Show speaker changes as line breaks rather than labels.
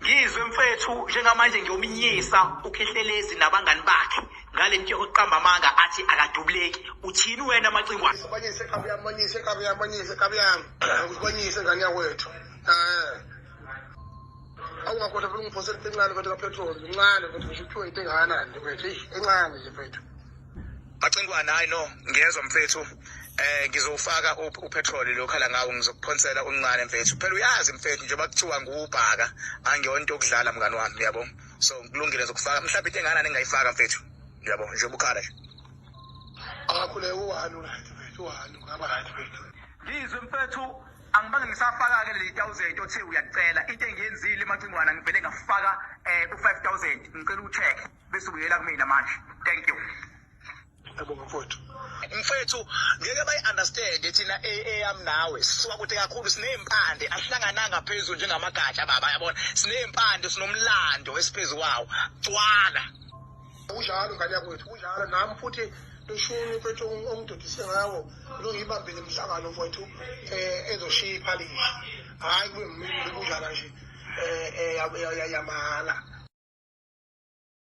Ngizwe mfethu njengamanje ngiyomnyisa ukhehlelezi nabangani bakhe ngale nto yokuqamba amanga athi akadubuleki. Uthini wena Macingwane?
Ubanyise kabi yami. Ubanyise ngani yakwethu. Awungakhohle phela ungiphosela encane kodwa kapetrol incane kodwa ngisho kuthiwa into engakanani mfethu encane nje mfethu.
Macingwane hayi no ngiyezwa mfethu. Ngizofaka upetrol lokhala ngawo ngizokuphonsela uncane mfethu. Phela uyazi mfethu njengoba kuthiwa ngubhaka angiyona into yokudlala mngani wami yabo. So kulungile zokufaka mhlawumbe into engakanani engayifaka mfethu. Yabo njengoba ukhala nje.
Akakhule u1 mfethu u1 ngaba right mfethu.
Ngizwe mfethu angibange ngisafaka ke le 1000 othe uyacela into engiyenzile Macingwane ngivele ngafaka u5000 ngicela ucheck bese ubuyela kumina manje. Thank you.
Yabonga mfowethu.
Mfethu ngeke bayi-understand thina eyam nawe sisuka kude kakhulu siney'mpande asihlangananga phezulu njengamagatsha baba yabona siney'mpande sinomlando esiphezu wawo cwala.
Unjalo ngane yakwethu unjalo nami futhi loshuni mfethu ongidodise ngawo longiyibambile emhlangano mfethu ezoshiya iphalishi hayi kube kunjalo nje yamala.